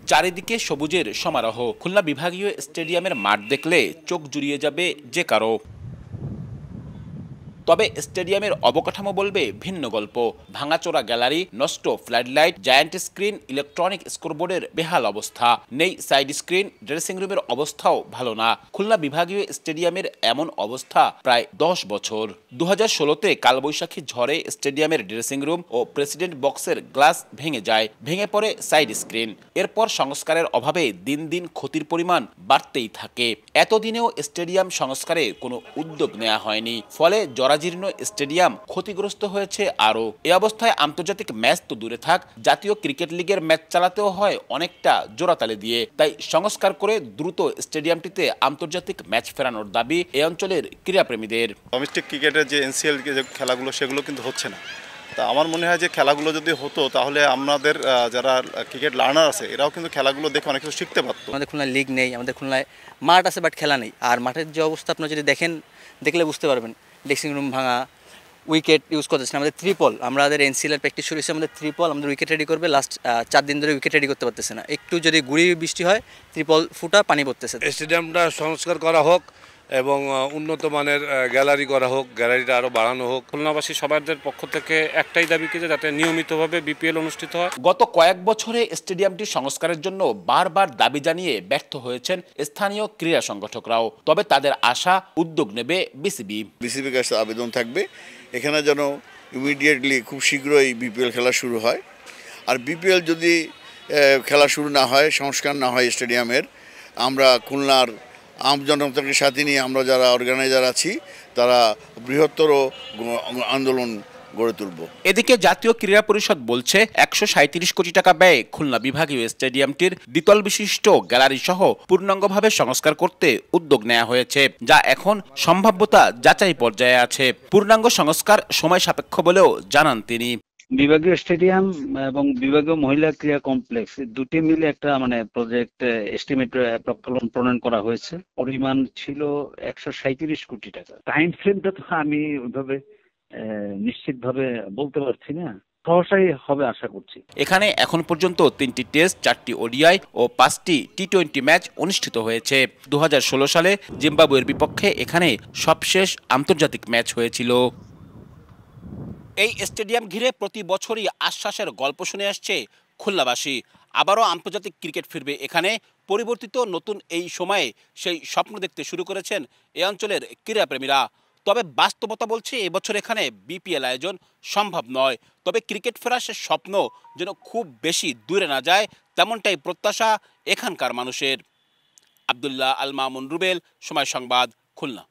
চারিদিকে সবুজের সমারোহ। খুলনা বিভাগীয় স্টেডিয়ামের মাঠ দেখলে চোখ জুড়িয়ে যাবে যে কারো। তবে স্টেডিয়ামের অবকাঠামো বলবে ভিন্ন গল্প। ভাঙাচোরা গ্যালারি, নষ্ট ফ্লাডলাইট, জায়ান্ট স্ক্রিন, ইলেকট্রনিক স্কোরবোর্ডের বেহাল অবস্থা, নেই সাইড স্ক্রিন, ড্রেসিং রুমের অবস্থাও ভালো না। খুলনা বিভাগীয় স্টেডিয়ামের এমন অবস্থা প্রায় 10 বছর। 2016-তে কালবৈশাখী ঝড়ে স্টেডিয়ামের ড্রেসিং রুম ও প্রেসিডেন্ট বক্সের গ্লাস ভেঙে যায়, ভেঙে পড়ে সাইড স্ক্রিন। এরপর সংস্কারের অভাবে দিন দিন ক্ষতির পরিমাণ বাড়তেই থাকে। এতদিনেও স্টেডিয়াম সংস্কারে কোনো উদ্যোগ নেওয়া হয়নি, ফলে জরাজীর্ণ স্টেডিয়াম ক্ষতিগ্রস্ত হয়েছে আরও। এ অবস্থায় আন্তর্জাতিক ম্যাচ তো দূরে থাক, জাতীয় ক্রিকেট লিগের ম্যাচ চালাতেও হয় অনেকটা জোড়াতালি দিয়ে। তাই সংস্কার করে দ্রুত স্টেডিয়ামটিতে আন্তর্জাতিক ম্যাচ ফেরানোর দাবি এ অঞ্চলের ক্রীড়াপ্রেমীদের। ডোমেস্টিক ক্রিকেটের যে এনসিএল যে খেলাগুলো সেগুলো কিন্তু হচ্ছে না। তা আমার মনে হয় যে খেলাগুলো যদি হতো তাহলে আমাদের যারা ক্রিকেট লার্নার আছে এরাও কিন্তু খেলাগুলো দেখে অনেক কিছু শিখতে পারতো। আমাদের খুলনায় লিগ নেই, আমাদের খুলনায় মাঠ আছে বাট খেলা নেই। আর মাঠের যে অবস্থা আপনারা যদি দেখলে বুঝতে পারবেন, ড্রেসিং রুম ভাঙা, উইকেট ইউজ করতেছে না। আমাদের ত্রিপল, আমাদের এনসিএলের প্র্যাকটিস শুরু হয়েছে, আমাদের ত্রিপল, আমাদের উইকেট রেডি করবে, লাস্ট 4 দিন ধরে উইকেট রেডি করতে পারতেছে না। একটু যদি গুঁড়ি বৃষ্টি হয় ত্রিপল ফুটা পানি পড়তেছে। স্টেডিয়ামটা সংস্কার করা হোক এবং উন্নত মানের গ্যালারি করা হোক, গ্যালারিটা আরও বাড়ানো হোক। খুলনাবাসী সবার পক্ষ থেকে একটাই দাবি কি, যাতে নিয়মিতভাবে বিপিএল অনুষ্ঠিত হয়। গত কয়েক বছরে স্টেডিয়ামটি সংস্কারের জন্য বারবার দাবি জানিয়ে ব্যর্থ হয়েছেন স্থানীয় ক্রীড়া সংগঠকরাও। তবে তাদের আশা উদ্যোগ নেবে বিসিবির কাছে আবেদন থাকবে এখানে যেন ইমিডিয়েটলি খুব শীঘ্রই বিপিএল খেলা শুরু হয়। আর বিপিএল যদি খেলা শুরু না হয়, সংস্কার না হয় স্টেডিয়ামের, আমরা খুলনার আমজনতাকে সাথে নিয়ে আমরা যারা অর্গানাইজার আছি তারা বৃহত্তর আন্দোলন গড়ে তুলব। এদিকে জাতীয় ক্রীড়া পরিষদ বলছে 137 কোটি টাকা ব্যয়ে খুলনা বিভাগীয় স্টেডিয়ামটির দ্বিতল বিশিষ্ট গ্যালারি সহ পূর্ণাঙ্গভাবে সংস্কার করতে উদ্যোগ নেওয়া হয়েছে, যা এখন সম্ভাব্যতা যাচাই পর্যায়ে আছে। পূর্ণাঙ্গ সংস্কার সময় সাপেক্ষ বলেও জানান তিনি। বিভাগীয় স্টেডিয়াম এবং বিভাগীয় মহিলা ক্রীড়া কমপ্লেক্স দুটি মিলে একটা প্রজেক্ট এস্টিমেট প্রণয়ন করা হয়েছে। পরিমাণ ছিল 137 কোটি টাকা। টাইম ফ্রেমটা তো আমি ওইভাবে নিশ্চিতভাবে বলতে পারছি না, সহসাই হবে আশা করছি। এখানে এখন পর্যন্ত 3টি টেস্ট, 4টি ওডিআই ও 5টি টি-20 ম্যাচ অনুষ্ঠিত হয়েছে। 2016 সালে জিম্বাবুয়ের বিপক্ষে এখানে সবশেষ আন্তর্জাতিক ম্যাচ হয়েছিল। এই স্টেডিয়াম ঘিরে প্রতি বছরই আশ্বাসের গল্প শুনে আসছে খুলনাবাসী। আবারও আন্তর্জাতিক ক্রিকেট ফিরবে এখানে। পরিবর্তিত নতুন এই সময়ে সেই স্বপ্ন দেখতে শুরু করেছেন এ অঞ্চলের ক্রীড়াপ্রেমীরা। তবে বাস্তবতা বলছে এবছর এখানে বিপিএল আয়োজন সম্ভব নয়। তবে ক্রিকেট ফেরার সে স্বপ্ন যেন খুব বেশি দূরে না যায়, তেমনটাই প্রত্যাশা এখানকার মানুষের। আব্দুল্লাহ আল মামুন রুবেল, সময় সংবাদ, খুলনা।